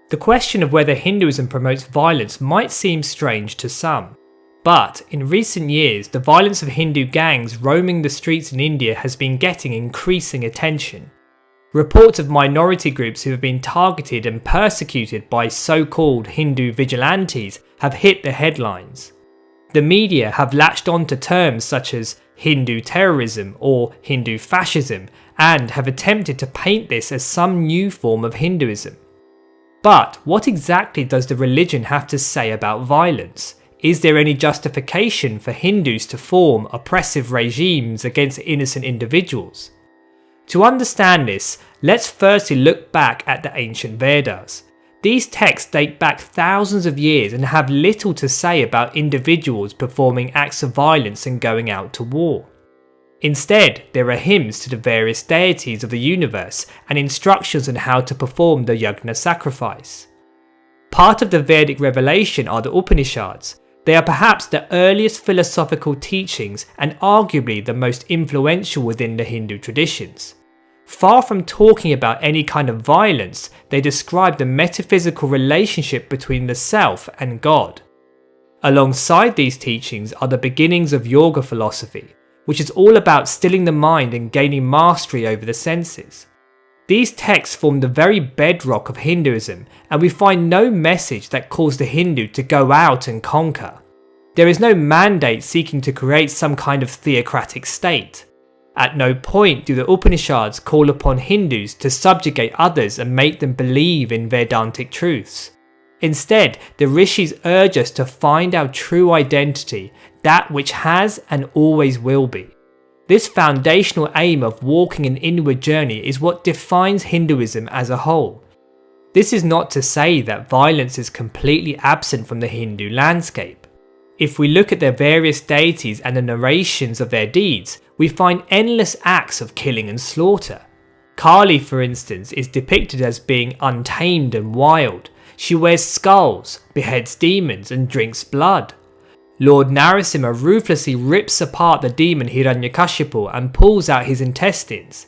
The question of whether Hinduism promotes violence might seem strange to some, but in recent years the violence of Hindu gangs roaming the streets in India has been getting increasing attention. Reports of minority groups who have been targeted and persecuted by so-called Hindu vigilantes have hit the headlines. The media have latched on to terms such as Hindu terrorism or Hindu fascism and have attempted to paint this as some new form of Hinduism. But what exactly does the religion have to say about violence? Is there any justification for Hindus to form oppressive regimes against innocent individuals? To understand this, let's firstly look back at the ancient Vedas. These texts date back thousands of years and have little to say about individuals performing acts of violence and going out to war. Instead, there are hymns to the various deities of the universe and instructions on how to perform the yajna sacrifice. Part of the Vedic revelation are the Upanishads. They are perhaps the earliest philosophical teachings and arguably the most influential within the Hindu traditions. Far from talking about any kind of violence, they describe the metaphysical relationship between the self and God. Alongside these teachings are the beginnings of yoga philosophy, which is all about stilling the mind and gaining mastery over the senses. These texts form the very bedrock of Hinduism, and we find no message that calls the Hindu to go out and conquer. There is no mandate seeking to create some kind of theocratic state. At no point do the Upanishads call upon Hindus to subjugate others and make them believe in Vedantic truths. Instead, the rishis urge us to find our true identity, that which has and always will be. This foundational aim of walking an inward journey is what defines Hinduism as a whole. This is not to say that violence is completely absent from the Hindu landscape. If we look at their various deities and the narrations of their deeds, we find endless acts of killing and slaughter. Kali, for instance, is depicted as being untamed and wild. She wears skulls, beheads demons and drinks blood. Lord Narasimha ruthlessly rips apart the demon Hiranyakashipu and pulls out his intestines.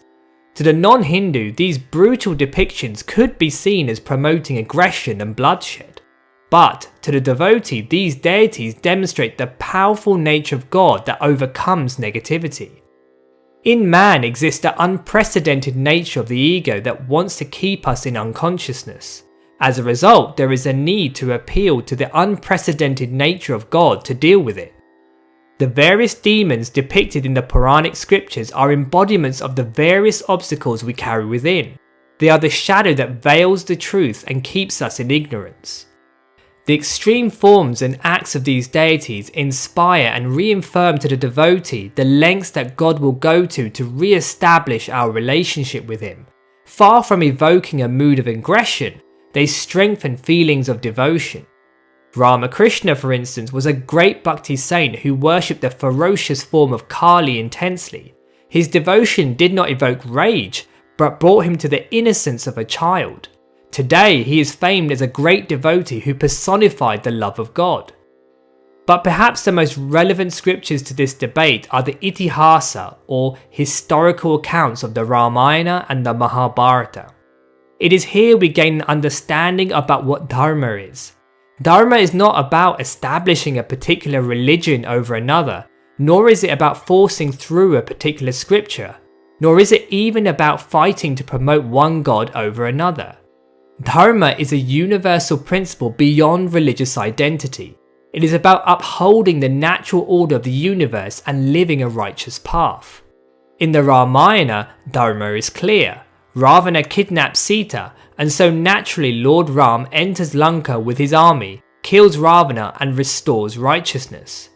To the non-Hindu, these brutal depictions could be seen as promoting aggression and bloodshed. But to the devotee, these deities demonstrate the powerful nature of God that overcomes negativity. In man exists the unprecedented nature of the ego that wants to keep us in unconsciousness. As a result, there is a need to appeal to the unprecedented nature of God to deal with it. The various demons depicted in the Puranic scriptures are embodiments of the various obstacles we carry within. They are the shadow that veils the truth and keeps us in ignorance. The extreme forms and acts of these deities inspire and reaffirm to the devotee the lengths that God will go to re-establish our relationship with Him. Far from evoking a mood of aggression, they strengthen feelings of devotion. Ramakrishna, for instance, was a great bhakti saint who worshipped the ferocious form of Kali intensely. His devotion did not evoke rage, but brought him to the innocence of a child. Today, he is famed as a great devotee who personified the love of God. But perhaps the most relevant scriptures to this debate are the Itihasa, or historical accounts of the Ramayana and the Mahabharata. It is here we gain an understanding about what Dharma is. Dharma is not about establishing a particular religion over another, nor is it about forcing through a particular scripture, nor is it even about fighting to promote one god over another. Dharma is a universal principle beyond religious identity. It is about upholding the natural order of the universe and living a righteous path. In the Ramayana, Dharma is clear. Ravana kidnaps Sita, and so naturally Lord Ram enters Lanka with his army, kills Ravana and restores righteousness.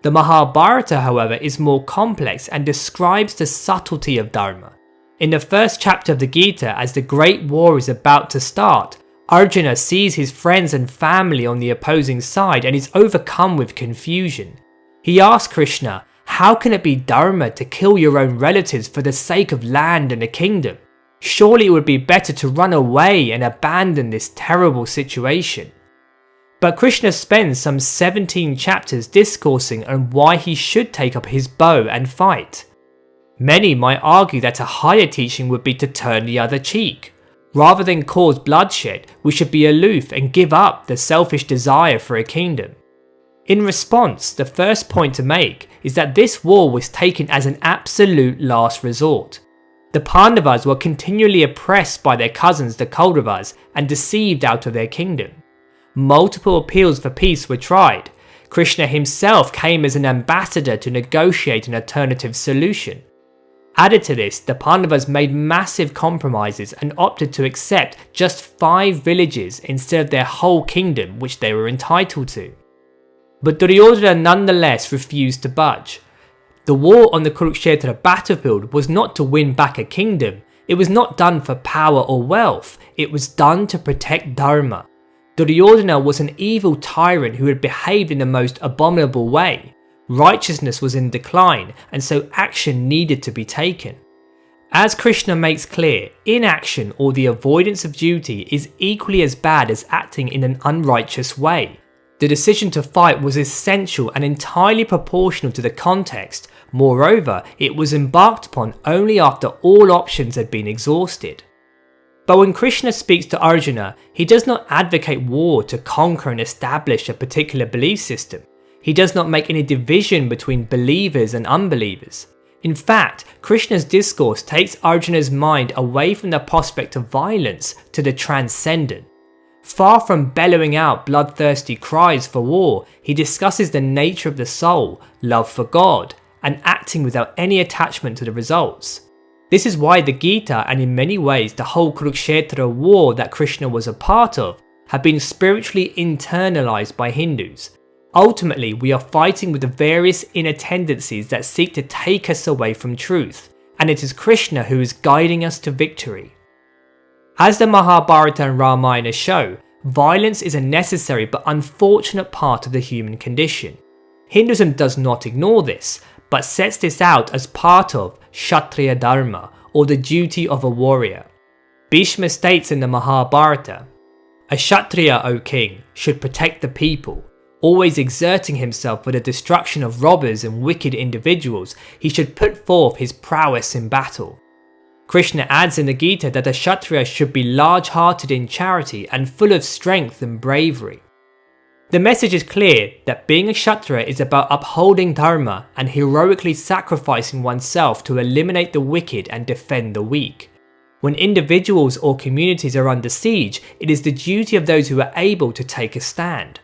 The Mahabharata, however, is more complex and describes the subtlety of Dharma. In the first chapter of the Gita, as the great war is about to start, Arjuna sees his friends and family on the opposing side and is overcome with confusion. He asks Krishna, how can it be Dharma to kill your own relatives for the sake of land and a kingdom? Surely it would be better to run away and abandon this terrible situation. But Krishna spends some 17 chapters discoursing on why he should take up his bow and fight. Many might argue that a higher teaching would be to turn the other cheek. Rather than cause bloodshed, we should be aloof and give up the selfish desire for a kingdom. In response, the first point to make is that this war was taken as an absolute last resort. The Pandavas were continually oppressed by their cousins the Kauravas and deceived out of their kingdom. Multiple appeals for peace were tried. Krishna himself came as an ambassador to negotiate an alternative solution. Added to this, the Pandavas made massive compromises and opted to accept just 5 villages instead of their whole kingdom which they were entitled to. But Duryodhana nonetheless refused to budge. The war on the Kurukshetra battlefield was not to win back a kingdom, it was not done for power or wealth, it was done to protect Dharma. Duryodhana was an evil tyrant who had behaved in the most abominable way. Righteousness was in decline, and so action needed to be taken. As Krishna makes clear, inaction or the avoidance of duty is equally as bad as acting in an unrighteous way. The decision to fight was essential and entirely proportional to the context. Moreover, it was embarked upon only after all options had been exhausted. But when Krishna speaks to Arjuna, he does not advocate war to conquer and establish a particular belief system. He does not make any division between believers and unbelievers. In fact, Krishna's discourse takes Arjuna's mind away from the prospect of violence to the transcendent. Far from bellowing out bloodthirsty cries for war, he discusses the nature of the soul, love for God, and acting without any attachment to the results. This is why the Gita, and in many ways the whole Kurukshetra war that Krishna was a part of, have been spiritually internalized by Hindus. Ultimately, we are fighting with the various inner tendencies that seek to take us away from truth, and it is Krishna who is guiding us to victory. As the Mahabharata and Ramayana show, violence is a necessary but unfortunate part of the human condition. Hinduism does not ignore this, but sets this out as part of Kshatriya Dharma, or the duty of a warrior. Bhishma states in the Mahabharata, "A Kshatriya, O king, should protect the people. Always exerting himself for the destruction of robbers and wicked individuals, he should put forth his prowess in battle." Krishna adds in the Gita that a Kshatriya should be large-hearted in charity and full of strength and bravery. The message is clear that being a Kshatriya is about upholding Dharma and heroically sacrificing oneself to eliminate the wicked and defend the weak. When individuals or communities are under siege, it is the duty of those who are able to take a stand.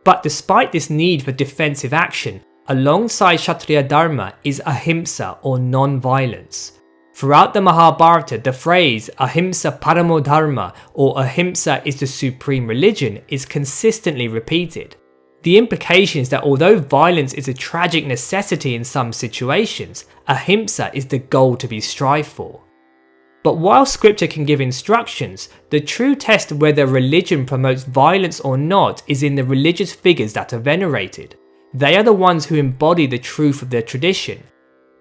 But despite this need for defensive action, alongside Kshatriya Dharma is ahimsa or non-violence. Throughout the Mahabharata, the phrase ahimsa paramo dharma or ahimsa is the supreme religion is consistently repeated. The implication is that although violence is a tragic necessity in some situations, ahimsa is the goal to be strived for. But while scripture can give instructions, the true test of whether religion promotes violence or not is in the religious figures that are venerated. They are the ones who embody the truth of their tradition.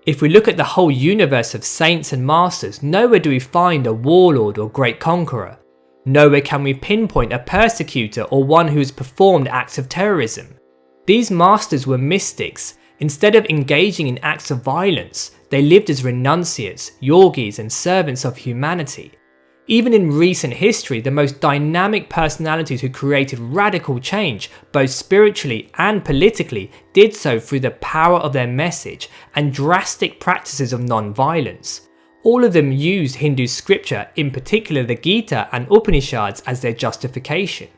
If we look at the whole universe of saints and masters, nowhere do we find a warlord or great conqueror. Nowhere can we pinpoint a persecutor or one who has performed acts of terrorism. These masters were mystics. Instead of engaging in acts of violence, they lived as renunciates, yogis and servants of humanity. Even in recent history, the most dynamic personalities who created radical change, both spiritually and politically, did so through the power of their message and drastic practices of non-violence. All of them used Hindu scripture, in particular the Gita and Upanishads, as their justification.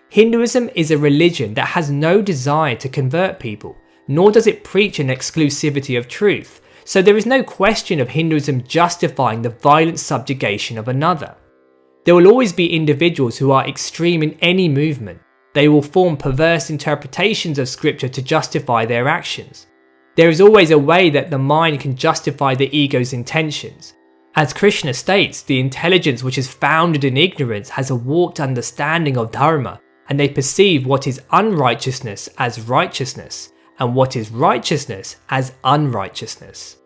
Hinduism is a religion that has no desire to convert people, nor does it preach an exclusivity of truth. So there is no question of Hinduism justifying the violent subjugation of another. There will always be individuals who are extreme in any movement. They will form perverse interpretations of scripture to justify their actions. There is always a way that the mind can justify the ego's intentions. As Krishna states, the intelligence which is founded in ignorance has a warped understanding of dharma, and they perceive what is unrighteousness as righteousness, and what is righteousness as unrighteousness.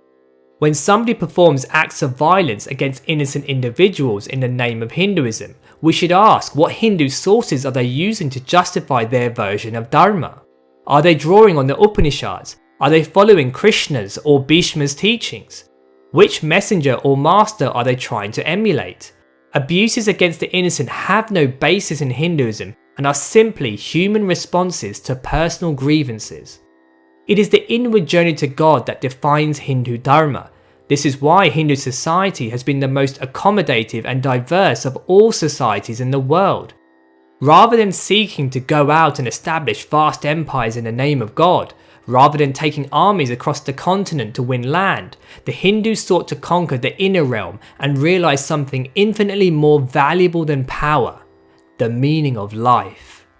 When somebody performs acts of violence against innocent individuals in the name of Hinduism, we should ask what Hindu sources are they using to justify their version of Dharma? Are they drawing on the Upanishads? Are they following Krishna's or Bhishma's teachings? Which messenger or master are they trying to emulate? Abuses against the innocent have no basis in Hinduism and are simply human responses to personal grievances. It is the inward journey to God that defines Hindu Dharma. This is why Hindu society has been the most accommodative and diverse of all societies in the world. Rather than seeking to go out and establish vast empires in the name of God, rather than taking armies across the continent to win land, the Hindus sought to conquer the inner realm and realize something infinitely more valuable than power: the meaning of life.